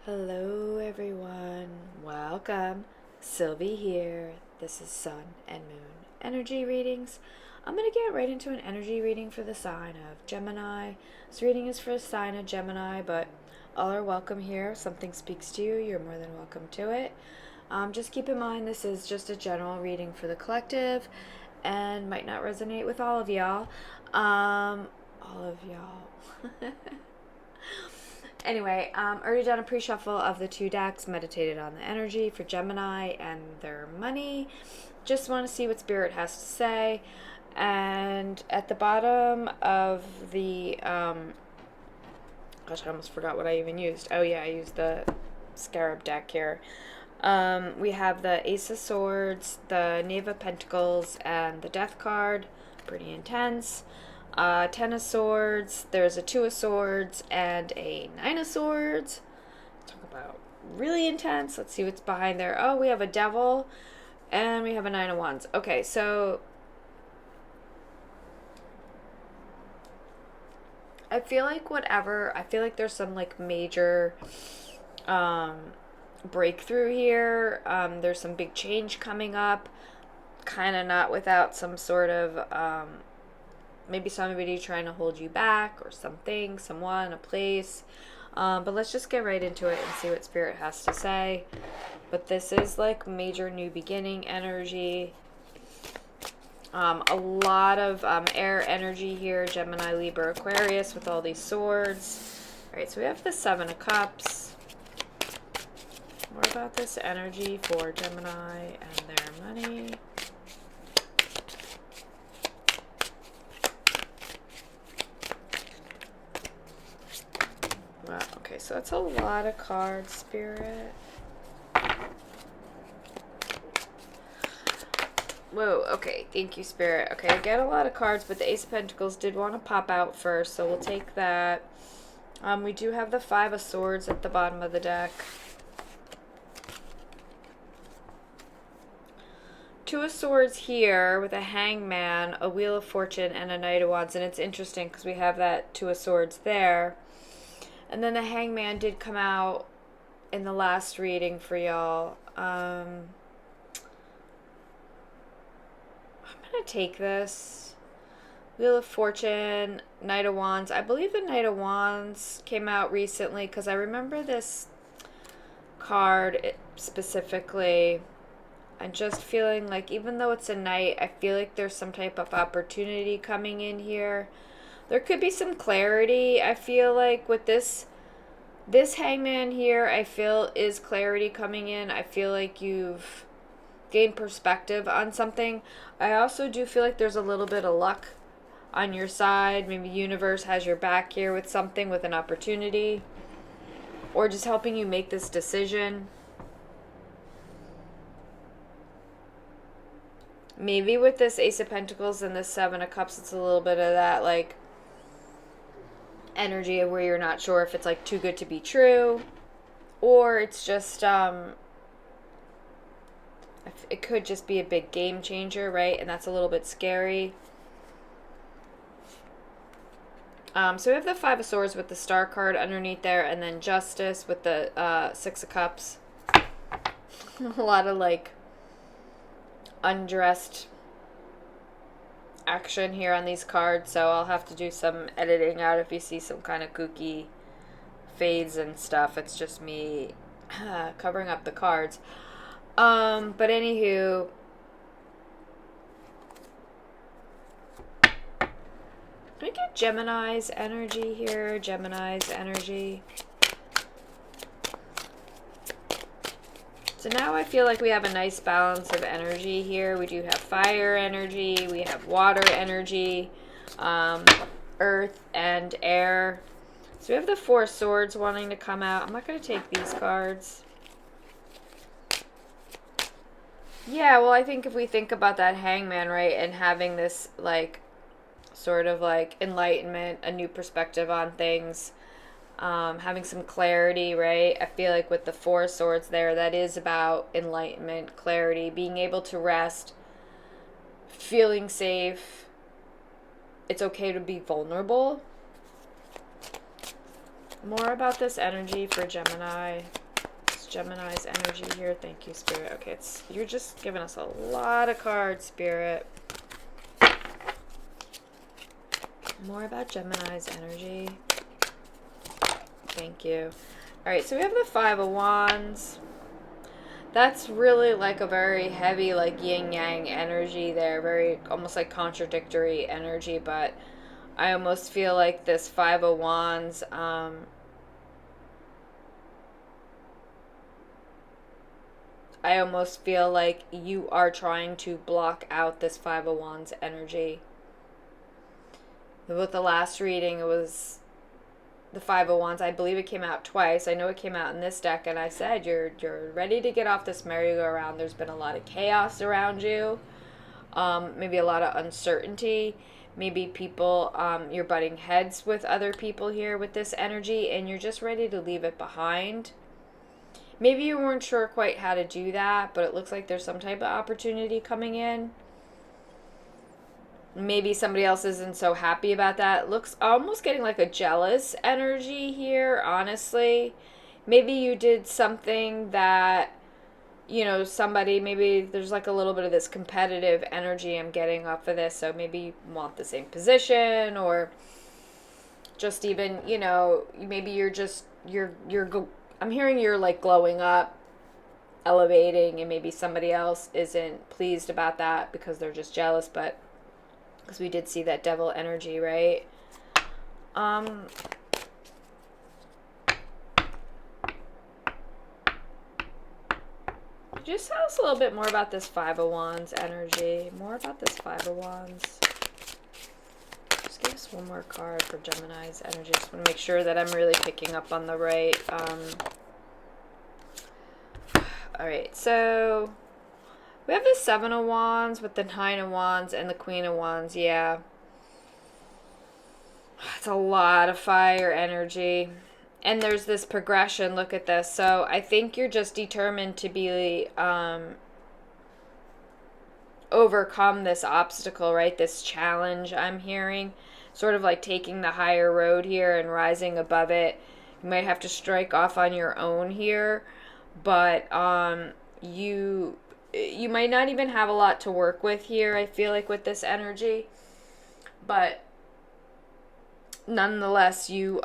Hello everyone, welcome. Sylvie here. This is Sun and Moon energy readings. I'm going to get right into an energy reading for the sign of Gemini. This reading is for a sign of Gemini, but all are welcome here. If something speaks to you, you're more than welcome to it. Just keep in mind this is just a general reading for the collective and might not resonate with all of y'all. Anyway, already done a pre-shuffle of the two decks, meditated on the energy for Gemini and their money. Just want to see what Spirit has to say. And at the bottom of the, gosh, I almost forgot what I even used. Oh yeah, I used the Scarab deck here. We have the Ace of Swords, the Knave of Pentacles, and the Death card. Pretty intense. Ten of Swords, there's a Two of Swords, and a Nine of Swords. Talk about really intense. Let's see what's behind there. Oh, we have a Devil, and we have a Nine of Wands. Okay, so I feel like there's some like major breakthrough here. There's some big change coming up, kind of not without some sort of maybe somebody trying to hold you back, or something, someone, a place. But let's just get right into it and see what Spirit has to say. But this is like major new beginning energy. A lot of air energy here, Gemini, Libra, Aquarius, with all these swords. All right, so we have the Seven of Cups. More about this energy for Gemini and their money. Wow, okay, so that's a lot of cards, Spirit. Whoa, okay, thank you, Spirit. Okay, I get a lot of cards, but the Ace of Pentacles did want to pop out first, so we'll take that. We do have the Five of Swords at the bottom of the deck. Two of Swords here with a Hangman, a Wheel of Fortune, and a Knight of Wands, and it's interesting because we have that Two of Swords there. And then the Hangman did come out in the last reading for y'all. I'm going to take this. Wheel of Fortune, Knight of Wands. I believe the Knight of Wands came out recently because I remember this card specifically. I'm just feeling like even though it's a knight, I feel like there's some type of opportunity coming in here. There could be some clarity, I feel like, with this Hangman here, I feel is clarity coming in. I feel like you've gained perspective on something. I also do feel like there's a little bit of luck on your side. Maybe universe has your back here with something, with an opportunity, or just helping you make this decision. Maybe with this Ace of Pentacles and this Seven of Cups, it's a little bit of that, like, energy of where you're not sure if it's like too good to be true, or it's just it could just be a big game changer, right? And that's a little bit scary. So we have the Five of Swords with the Star card underneath there, and then Justice with the Six of Cups. A lot of like undressed action here on these cards, so I'll have to do some editing out if you see some kind of kooky fades and stuff. It's just me covering up the cards. But anywho, can we get Gemini's energy here? Gemini's energy. So now I feel like we have a nice balance of energy here. We do have fire energy, we have water energy, earth and air. So we have the Four of Swords wanting to come out. I'm not going to take these cards. Yeah, well, I think if we think about that Hangman, right, and having this, like, sort of like enlightenment, a new perspective on things, having some clarity, right? I feel like with the Four of Swords there, that is about enlightenment, clarity, being able to rest, feeling safe. It's okay to be vulnerable. More about this energy for Gemini. It's Gemini's energy here. Thank you, Spirit. Okay, you're just giving us a lot of cards, Spirit. More about Gemini's energy. Thank you. All right, so we have the Five of Wands. That's really like a very heavy, like yin-yang energy there. Very, almost like contradictory energy, but I almost feel like this Five of Wands, I almost feel like you are trying to block out this Five of Wands energy. With the last reading, it was the Five of Wands. I believe it came out twice. I know it came out in this deck, and I said you're ready to get off this merry-go-round. There's been a lot of chaos around you, maybe a lot of uncertainty. Maybe people, you're butting heads with other people here with this energy, and you're just ready to leave it behind. Maybe you weren't sure quite how to do that, but it looks like there's some type of opportunity coming in. Maybe somebody else isn't so happy about that. It looks almost getting like a jealous energy here, honestly. Maybe you did something that, you know, somebody, maybe there's like a little bit of this competitive energy I'm getting off of this. So maybe you want the same position, or just even, you know, maybe you're just, I'm hearing you're like glowing up, elevating, and maybe somebody else isn't pleased about that because they're just jealous, but because we did see that devil energy, right? Just tell us a little bit more about this Five of Wands energy. More about this Five of Wands. Just give us one more card for Gemini's energy. Just want to make sure that I'm really picking up on the right. All right, so we have the Seven of Wands with the Nine of Wands and the Queen of Wands. Yeah. It's a lot of fire energy. And there's this progression. Look at this. So I think you're just determined to be overcome this obstacle, right? This challenge I'm hearing. Sort of like taking the higher road here and rising above it. You might have to strike off on your own here. But you might not even have a lot to work with here, I feel like, with this energy. But nonetheless, you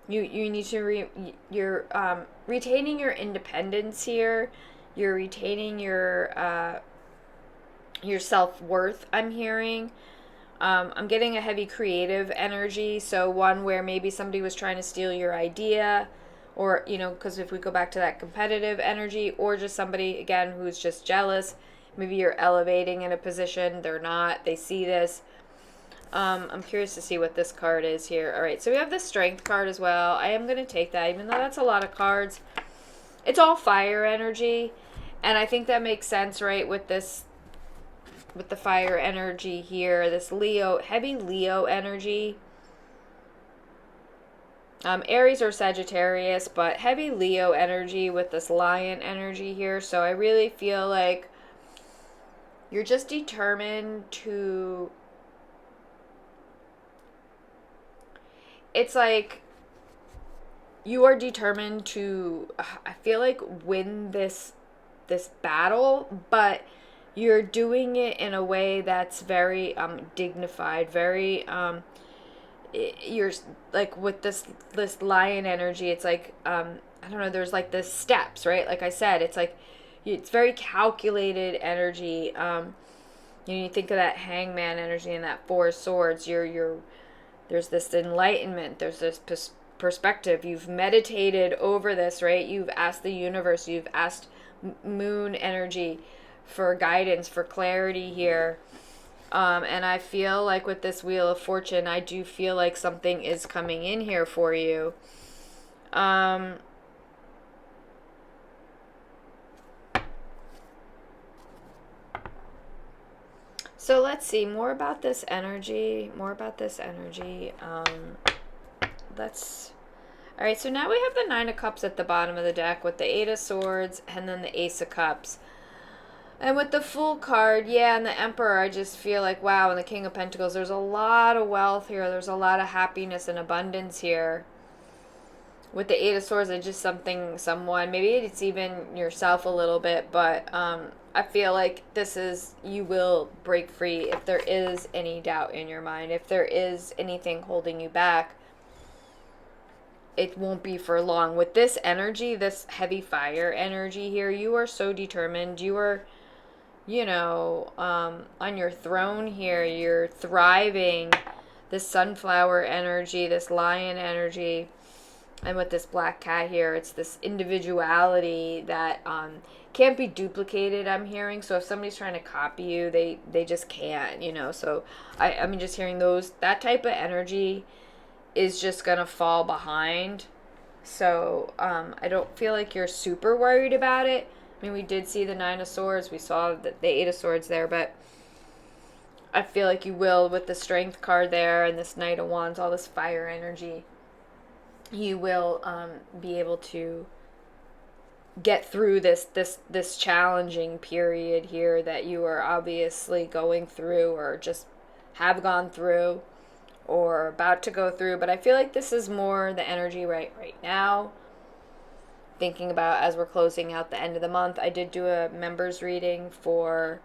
need to you're retaining your independence here. You're retaining your self-worth, I'm hearing. I'm getting a heavy creative energy, so one where maybe somebody was trying to steal your idea, or, you know, because if we go back to that competitive energy, or just somebody, again, who's just jealous. Maybe you're elevating in a position, they're not, they see this. I'm curious to see what this card is here. All right, so we have the Strength card as well. I am going to take that, even though that's a lot of cards. It's all fire energy, and I think that makes sense, right, with this, with the fire energy here, this Leo, heavy Leo energy. Aries or Sagittarius, but heavy Leo energy with this Lion energy here. So I really feel like you're just determined to, it's like you are determined to, I feel like, win this battle, but you're doing it in a way that's very dignified, very you're like with this Lion energy. It's like I don't know, there's like the steps, right? Like I said, it's like it's very calculated energy. You think of that Hangman energy and that Four of Swords. There's this enlightenment. There's this perspective. You've meditated over this, right? You've asked the universe. You've asked moon energy for guidance, for clarity here. And I feel like with this Wheel of Fortune, I do feel like something is coming in here for you. So let's see more about this energy. All right, so now we have the Nine of Cups at the bottom of the deck with the Eight of Swords and then the Ace of Cups. And with the Fool card, yeah, and the Emperor, I just feel like, wow, and the King of Pentacles, there's a lot of wealth here. There's a lot of happiness and abundance here. With the Eight of Swords, it's just someone, maybe it's even yourself a little bit, but I feel like this is, you will break free if there is any doubt in your mind. If there is anything holding you back, it won't be for long. With this energy, this heavy fire energy here, you are so determined. You are, on your throne here. You're thriving. This sunflower energy, this lion energy. And with this black cat here, it's this individuality that can't be duplicated, I'm hearing. So if somebody's trying to copy you, they just can't, So I mean, just hearing that type of energy is just going to fall behind. So I don't feel like you're super worried about it. I mean, we did see the Nine of Swords. We saw the Eight of Swords there, but I feel like you will with the Strength card there and this Knight of Wands, all this fire energy. You will be able to get through this challenging period here that you are obviously going through or just have gone through or about to go through. But I feel like this is more the energy right now. Thinking about as we're closing out the end of the month, I did do a members reading for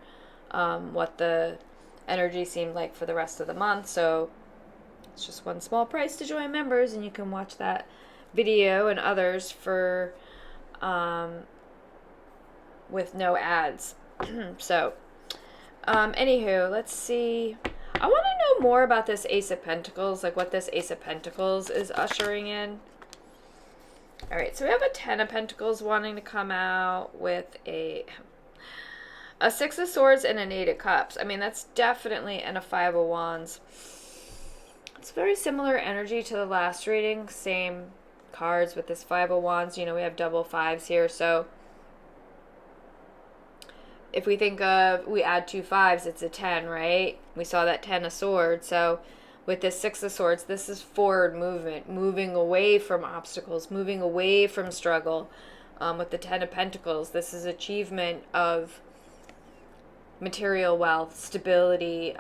what the energy seemed like for the rest of the month. So it's just one small price to join members, and you can watch that video and others for with no ads. So anywho, let's see. I want to know more about this Ace of Pentacles, like what this Ace of Pentacles is ushering in. All right, so we have a Ten of Pentacles wanting to come out with a Six of Swords and an Eight of Cups. I mean, that's definitely, and a Five of Wands. It's very similar energy to the last reading. Same cards with this Five of Wands. We have double fives here. So if we think of, we add two fives, it's a 10, right? We saw that 10 of Swords. So with this Six of Swords, this is forward movement, moving away from obstacles, moving away from struggle. With the Ten of Pentacles, this is achievement of material wealth, stability,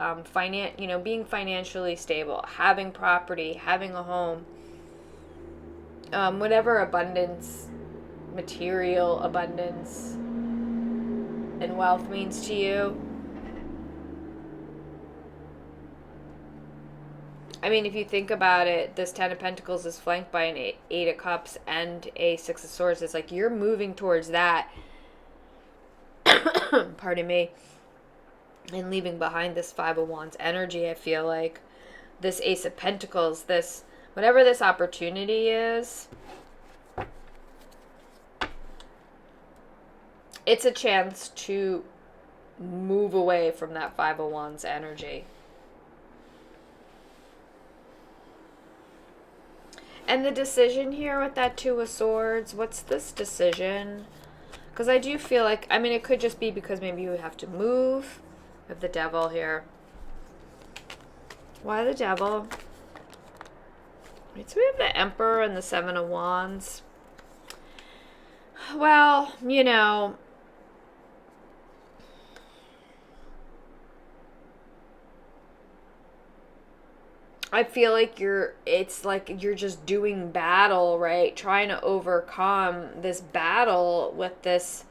being financially stable, having property, having a home, whatever abundance, material abundance and wealth means to you. I mean, if you think about it, this Ten of Pentacles is flanked by an Eight of Cups and a Six of Swords. It's like you're moving towards that. Pardon me. And leaving behind this Five of Wands energy, I feel like this Ace of Pentacles, this, whatever this opportunity is, it's a chance to move away from that Five of Wands energy. And the decision here with that Two of Swords, what's this decision? Because I do feel like, I mean, it could just be because maybe you have to move. We have the Devil here. Why the Devil? Right, so we have the Emperor and the Seven of Wands. Well, I feel like it's like you're just doing battle, right? Trying to overcome this battle with this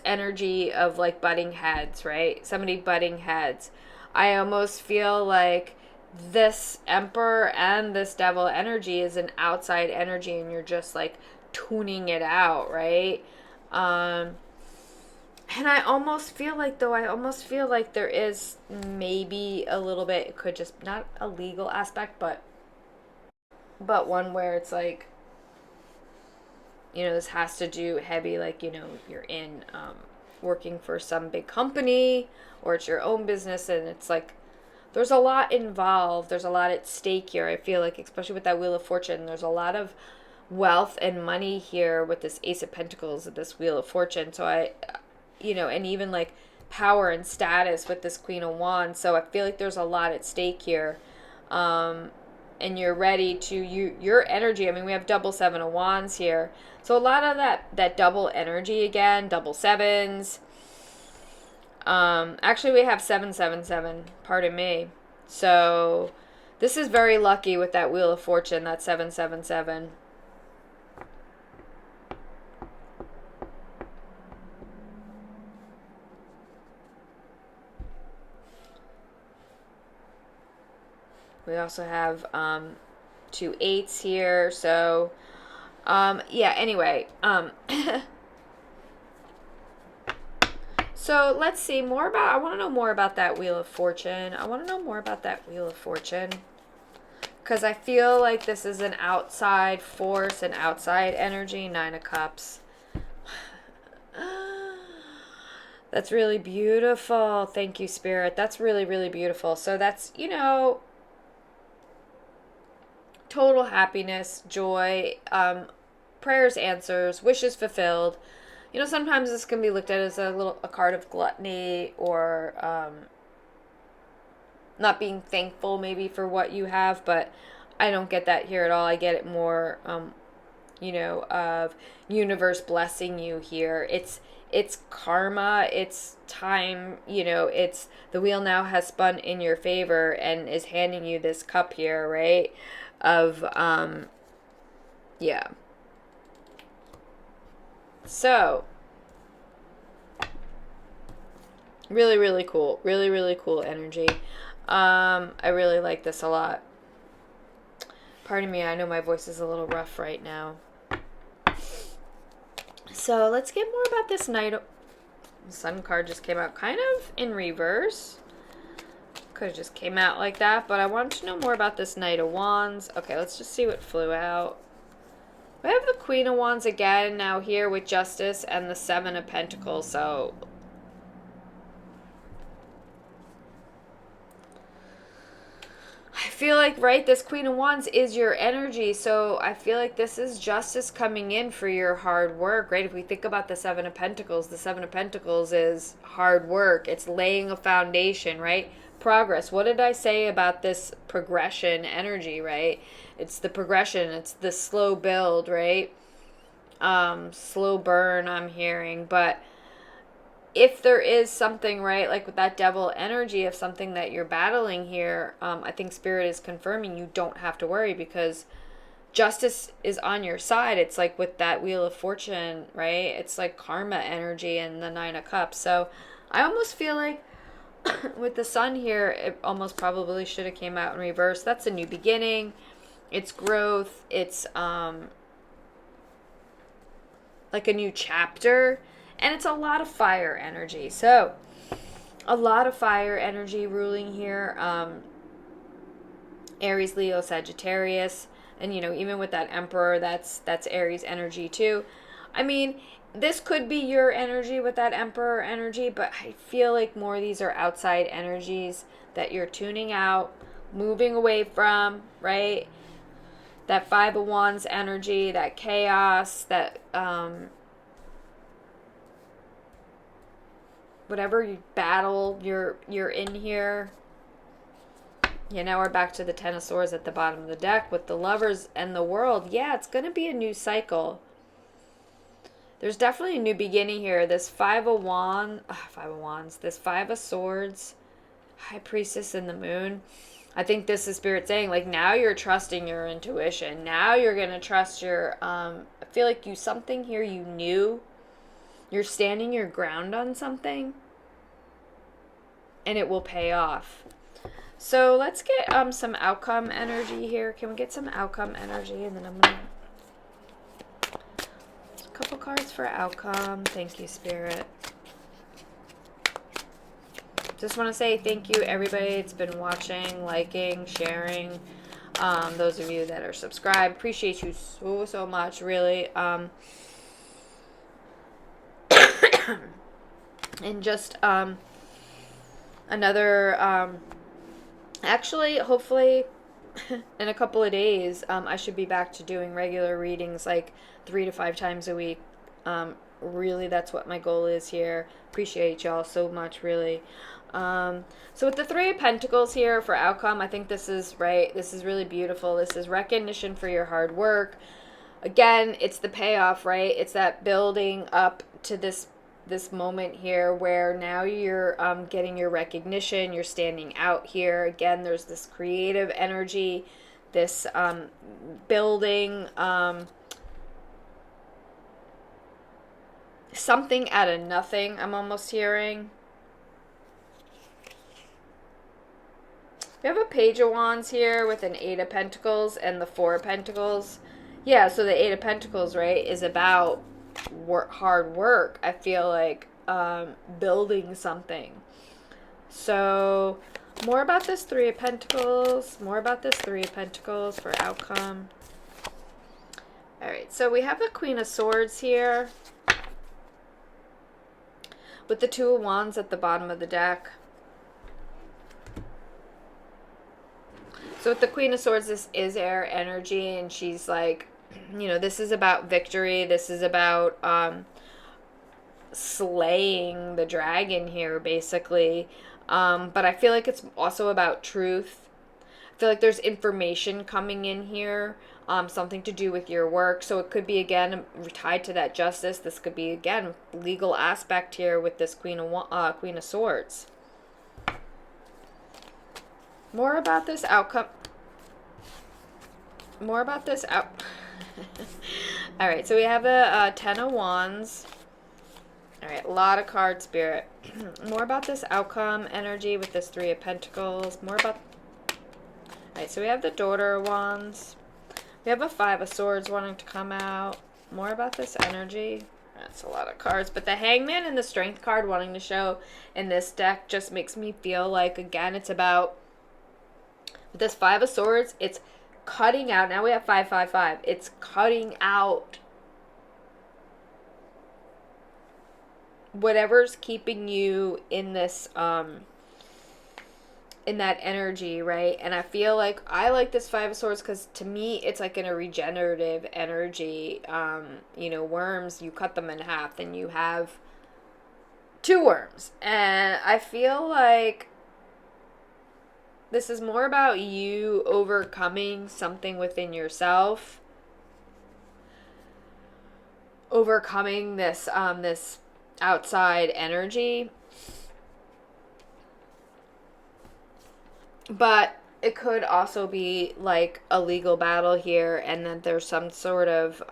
energy of like butting heads, right? Somebody butting heads. I almost feel like this Emperor and this Devil energy is an outside energy and you're just like tuning it out, right? And I almost feel like there is maybe a little bit, it could just, not a legal aspect, but one where it's like, this has to do heavy, like, you're in working for some big company or it's your own business, and it's like there's a lot involved. There's a lot at stake here. I feel like, especially with that Wheel of Fortune, there's a lot of wealth and money here with this Ace of Pentacles and this Wheel of Fortune. So and even like power and status with this Queen of Wands. So I feel like there's a lot at stake here. and you're ready to your energy. I mean, we have double Seven of Wands here, so a lot of that double energy again, double sevens. Actually, we have 777. Pardon me. So this is very lucky with that Wheel of Fortune, that 777. We also have 2 8s here. So yeah, anyway. So let's see more about, I want to know more about that Wheel of Fortune. I want to know more about that Wheel of Fortune. Because I feel like this is an outside force, an outside energy. 9 of Cups. That's really beautiful. Thank you, Spirit. That's really, really beautiful. So that's, you know, total happiness, joy, prayers answers, wishes fulfilled. You know, sometimes this can be looked at as a card of gluttony, or not being thankful maybe for what you have, but I don't get that here at all. I get it more, you know, of universe blessing you here. It's karma, it's time, you know, it's the wheel now has spun in your favor and is handing you this cup here, right? Of, yeah. So, really, really cool. Really, really cool energy. I really like this a lot. Pardon me, I know my voice is a little rough right now. So, let's get more about this Knight of... Sun card just came out kind of in reverse. Could have just came out like that, but I wanted to know more about this Knight of Wands. Okay, let's just see what flew out. We have the Queen of Wands again now here with Justice and the 7 of Pentacles. So I feel like, right, this Queen of Wands is your energy. So I feel like this is justice coming in for your hard work, right? If we think about the 7 of Pentacles, the 7 of Pentacles is hard work. It's laying a foundation, right? Progress. What did I say about this progression energy, right? It's the progression. It's the slow build, right? Slow burn, I'm hearing. But if there is something, right, like with that devil energy of something that you're battling here, I think Spirit is confirming you don't have to worry, because justice is on your side. It's like with that Wheel of Fortune, right? It's like karma energy and the 9 of Cups. So I almost feel like with the Sun here, it almost probably should have came out in reverse. That's a new beginning. It's growth. It's like a new chapter. And it's a lot of fire energy. So a lot of fire energy ruling here. Aries, Leo, Sagittarius. And, you know, even with that Emperor, that's Aries energy too. I mean, this could be your energy with that Emperor energy, but I feel like more of these are outside energies that you're tuning out, moving away from, right? That 5 of Wands energy, that chaos, that whatever you battle you're in here. Yeah, now we're back to the 10 of Swords at the bottom of the deck with the Lovers and the World. Yeah, it's going to be a new cycle. There's definitely a new beginning here. This 5 of Wands, this 5 of Swords, High Priestess and the Moon. I think this is Spirit saying, like, now you're trusting your intuition. Now you're going to trust your, I feel like something here you knew. You're standing your ground on something. And it will pay off. So let's get some outcome energy here. Can we get some outcome energy? And then I'm going to... couple cards for outcome. Thank you, Spirit. Just want to say thank you, everybody. It's been watching, liking, sharing. Those of you that are subscribed, appreciate you so much, really. And just another, actually, hopefully, in a couple of days, I should be back to doing regular readings, like 3 to 5 times a week. Really, that's what my goal is here. Appreciate y'all so much, really. So with the Three of Pentacles here for outcome, I think this is right. This is really beautiful. This is recognition for your hard work. Again, it's the payoff, right? It's that building up to this moment here where now you're getting your recognition. You're standing out here. Again, there's this creative energy, this building, something out of nothing, I'm almost hearing. We have a Page of Wands here with an Eight of Pentacles and the Four of Pentacles. Yeah, so the Eight of Pentacles, right, is about hard work. I feel like building something. So more about this Three of Pentacles. More about this Three of Pentacles for outcome. All right, so we have the Queen of Swords here with the Two of Wands at the bottom of the deck. So with the Queen of Swords, this is air energy, and she's like, you know, this is about victory. This is about slaying the dragon here, basically. But I feel like it's also about truth. I feel like there's information coming in here, something to do with your work. So it could be, again, tied to that justice. This could be, again, legal aspect here with this Queen of Swords. More about this outcome. More about this out. All right, so we have the Ten of Wands. All right, a lot of card spirit. More about this outcome energy with this Three of Pentacles. More about... All right, so we have the Daughter of Wands. We have a Five of Swords wanting to come out. More about this energy. That's a lot of cards. But the Hangman and the Strength card wanting to show in this deck just makes me feel like, again, it's about... With this Five of Swords, it's cutting out. Now we have 5, 5, 5. It's cutting out whatever's keeping you in this in that energy, right? And I feel like I like this Five of Swords because to me it's like in a regenerative energy. You know, worms, you cut them in half, then you have two worms. And I feel like this is more about you overcoming something within yourself. Overcoming this this outside energy. But it could also be like a legal battle here, and then there's some sort of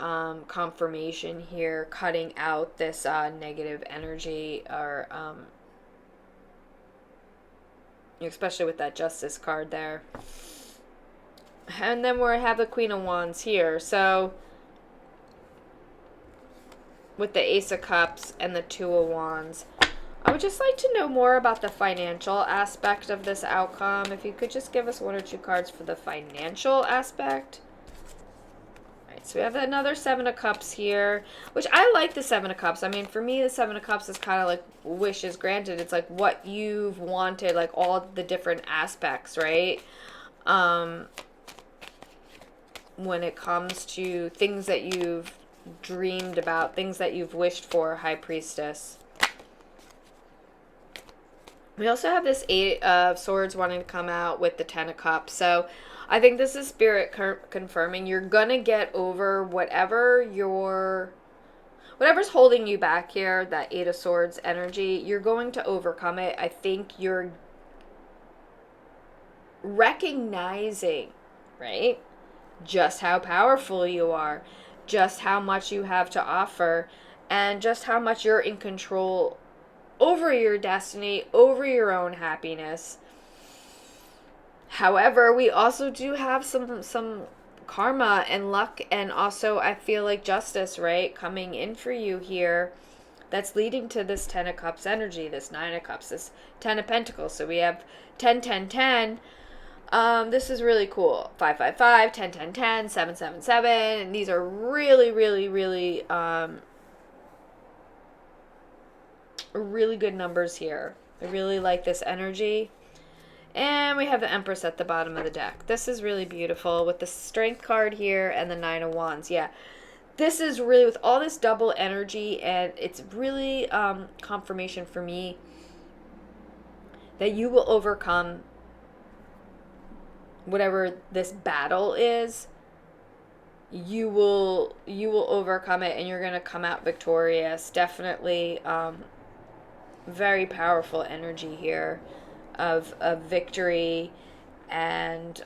confirmation here cutting out this negative energy, or especially with that Justice card there. And then we have the Queen of Wands here. So with the Ace of Cups and the Two of Wands, I would just like to know more about the financial aspect of this outcome. If you could just give us one or two cards for the financial aspect. All right, so we have another Seven of Cups here, which I like the Seven of Cups. I mean, for me, the Seven of Cups is kind of like wishes granted. It's like what you've wanted, like all the different aspects, right? When it comes to things that you've dreamed about, things that you've wished for, High Priestess. We also have this Eight of Swords wanting to come out with the Ten of Cups. So I think this is Spirit confirming you're going to get over whatever's holding you back here, that Eight of Swords energy. You're going to overcome it. I think you're recognizing, right, just how powerful you are, just how much you have to offer, and just how much you're in control over your destiny, over your own happiness. However, we also do have some karma and luck, and also I feel like justice, right, coming in for you here, that's leading to this Ten of Cups energy, this Nine of Cups, this Ten of Pentacles. So we have 10, 10, 10. This is really cool. 5, 5, 5, 10, 10, 10, 7, 7, 7. And these are really, really, really really good numbers here. I really like this energy. And we have the Empress at the bottom of the deck. This is really beautiful with the Strength card here and the Nine of Wands. Yeah, this is really, with all this double energy, and it's really confirmation for me that you will overcome whatever this battle is. You will overcome it, and you're going to come out victorious. Definitely very powerful energy here of victory, and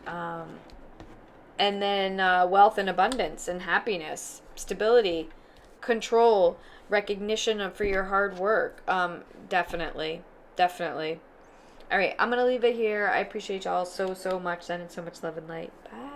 then wealth and abundance and happiness, stability, control, recognition for your hard work. Definitely. All right, I'm going to leave it here. I appreciate y'all so much. Sending so much love and light. Bye.